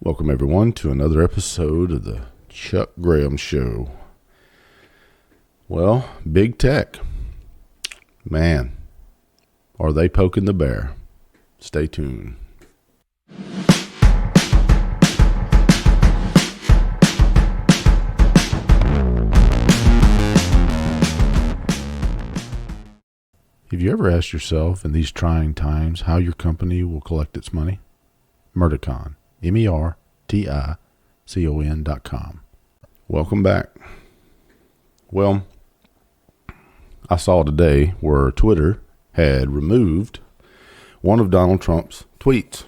Welcome, everyone, to another episode of the Chuck Graham Show. Well, big tech. Man, are they poking the bear? Stay tuned. Have you ever asked yourself in these trying times how your company will collect its money? Merticon. MERTICON.com. Welcome back. Well, I saw today where Twitter had removed one of Donald Trump's tweets,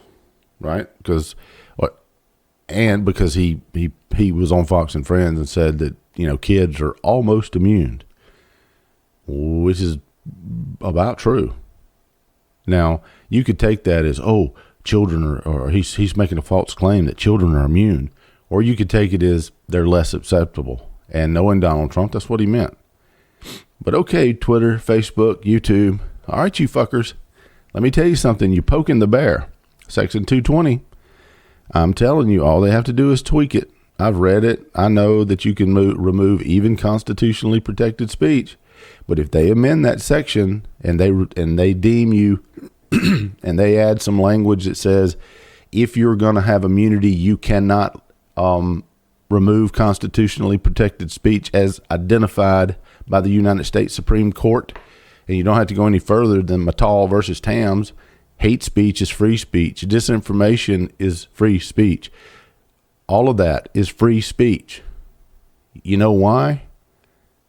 right? Because he was on Fox and Friends and said that, kids are almost immune, which is about true. Now, you could take that as, children or he's making a false claim that children are immune. Or you could take it as they're less susceptible. And knowing Donald Trump, that's what he meant. But okay, Twitter, Facebook, YouTube. All right, you fuckers. Let me tell you something. You're poking the bear. Section 220. I'm telling you, all they have to do is tweak it. I've read it. I know that you can remove even constitutionally protected speech. But if they amend that section and they deem you and they add some language that says if you're going to have immunity, you cannot remove constitutionally protected speech as identified by the United States Supreme Court, and you don't have to go any further than Mattal versus Tams. Hate speech is free speech. Disinformation is free speech. All of that is free speech. You know why?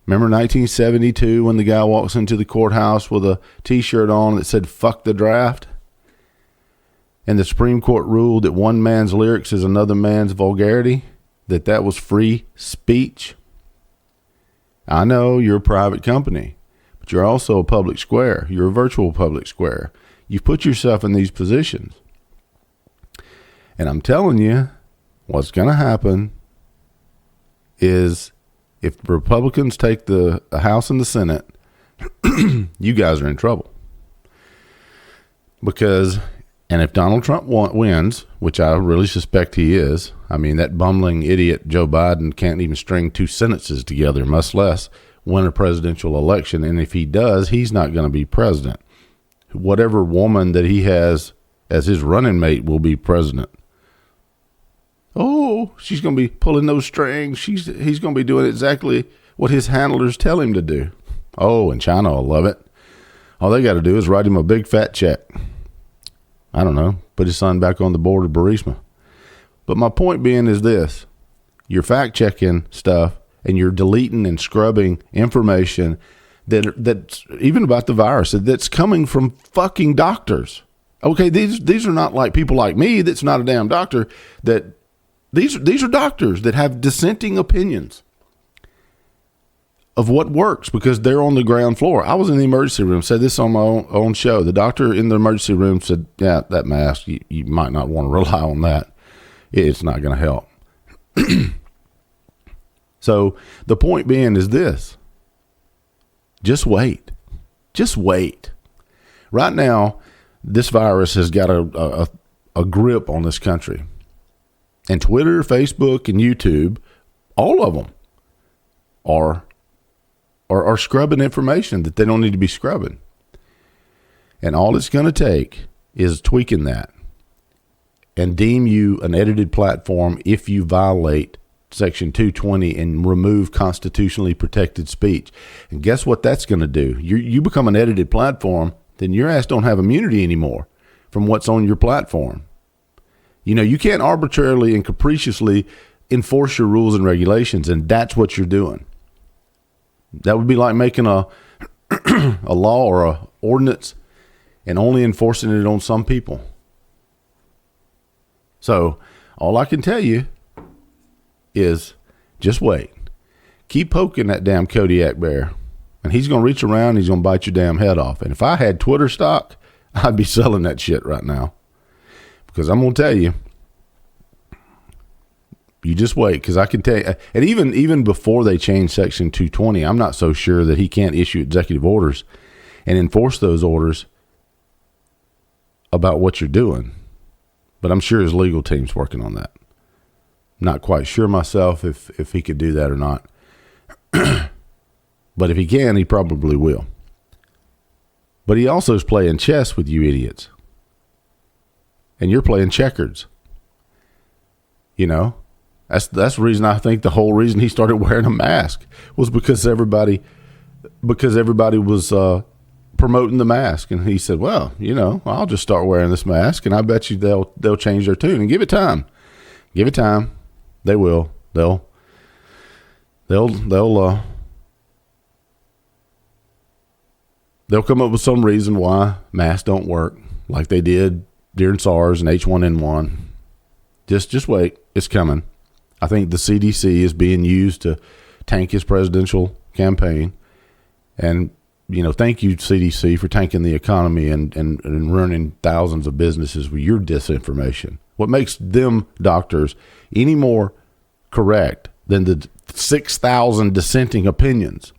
Remember 1972 when the guy walks into the courthouse with a T-shirt on that said, "Fuck the draft"? And the Supreme Court ruled that one man's lyrics is another man's vulgarity, that was free speech. I know you're a private company, but you're also a public square. You're a virtual public square. You've put yourself in these positions. And I'm telling you, what's going to happen is if Republicans take the House and the Senate, you guys are in trouble. Because, and if Donald Trump wins, which I really suspect he is, I mean, that bumbling idiot Joe Biden can't even string two sentences together, much less win a presidential election. And if he does, he's not going to be president. Whatever woman that he has as his running mate will be president. Oh, she's going to be pulling those strings. He's going to be doing exactly what his handlers tell him to do. Oh, and China will love it. All they got to do is write him a big fat check. I don't know, put his son back on the board of Burisma. But my point being is this. You're fact-checking stuff, and you're deleting and scrubbing information that's even about the virus that's coming from fucking doctors. Okay, these are not like people like me that's not a damn doctor. These are doctors that have dissenting opinions of what works because they're on the ground floor. I was in the emergency room, said this on my own show. The doctor in the emergency room said, yeah, that mask, you might not want to rely on that. It's not going to help. So the point being is this. Just wait. Just wait. Right now, this virus has got a grip on this country. And Twitter, Facebook, and YouTube, all of them are scrubbing information that they don't need to be scrubbing. And all it's going to take is tweaking that and deem you an edited platform if you violate Section 220 and remove constitutionally protected speech. And guess what that's going to do? You become an edited platform, then your ass don't have immunity anymore from what's on your platform. You can't arbitrarily and capriciously enforce your rules and regulations, and that's what you're doing. That would be like making a law or a ordinance and only enforcing it on some people. So all I can tell you is just wait. Keep poking that damn Kodiak bear, and he's going to reach around, he's going to bite your damn head off. And if I had Twitter stock, I'd be selling that shit right now. Because I'm going to tell you, you just wait, because I can tell you, and even before they change Section 220, I'm not so sure that he can't issue executive orders and enforce those orders about what you're doing. But I'm sure his legal team's working on that. Not quite sure myself if he could do that or not. But if he can, he probably will. But he also is playing chess with you idiots. And you're playing checkers. You know? That's the reason I think the whole reason he started wearing a mask was because everybody was promoting the mask, and he said, "Well, you know, I'll just start wearing this mask, and I bet you they'll change their tune. And give it time, they will. They'll come up with some reason why masks don't work, like they did during SARS and H1N1. Just wait, it's coming." I think the CDC is being used to tank his presidential campaign. And, you know, thank you, CDC, for tanking the economy and ruining thousands of businesses with your disinformation. What makes them doctors any more correct than the 6,000 dissenting opinions?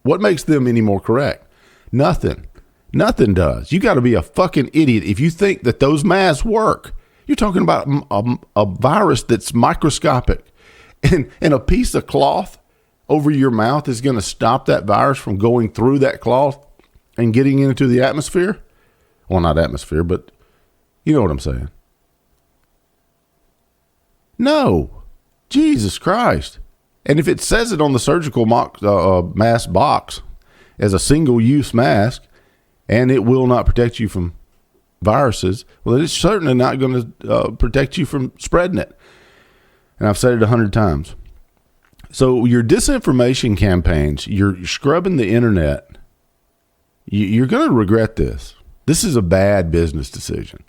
What makes them any more correct? Nothing. Nothing does. You got to be a fucking idiot if you think that those masks work. You're talking about a virus that's microscopic, and a piece of cloth over your mouth is going to stop that virus from going through that cloth and getting into the atmosphere. Well, not atmosphere, but you know what I'm saying. No. Jesus Christ. And if it says it on the surgical mask box as a single-use mask, and it will not protect you from viruses, well, it's certainly not going to protect you from spreading it. And I've said it 100 times. So your disinformation campaigns, you're scrubbing the internet. You're going to regret this. This is a bad business decision.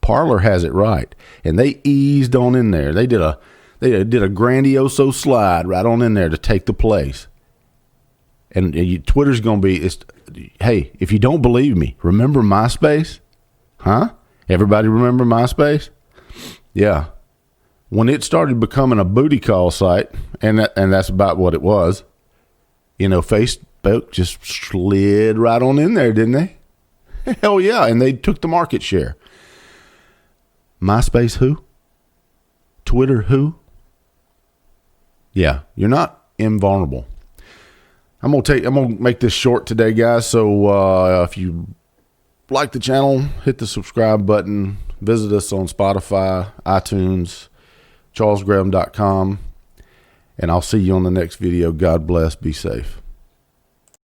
Parler has it right, and they eased on in there. They did a grandioso slide right on in there to take the place. And Twitter's going to be, hey, if you don't believe me, remember MySpace? Huh? Everybody remember MySpace? Yeah. When it started becoming a booty call site, and that's about what it was, you know, Facebook just slid right on in there, didn't they? Hell yeah, and they took the market share. MySpace who? Twitter who? Yeah, you're not invulnerable. I'm gonna make this short today, guys. So if you like the channel, hit the subscribe button. Visit us on Spotify, iTunes, charlesgraham.com, and I'll see you on the next video. God bless. Be safe.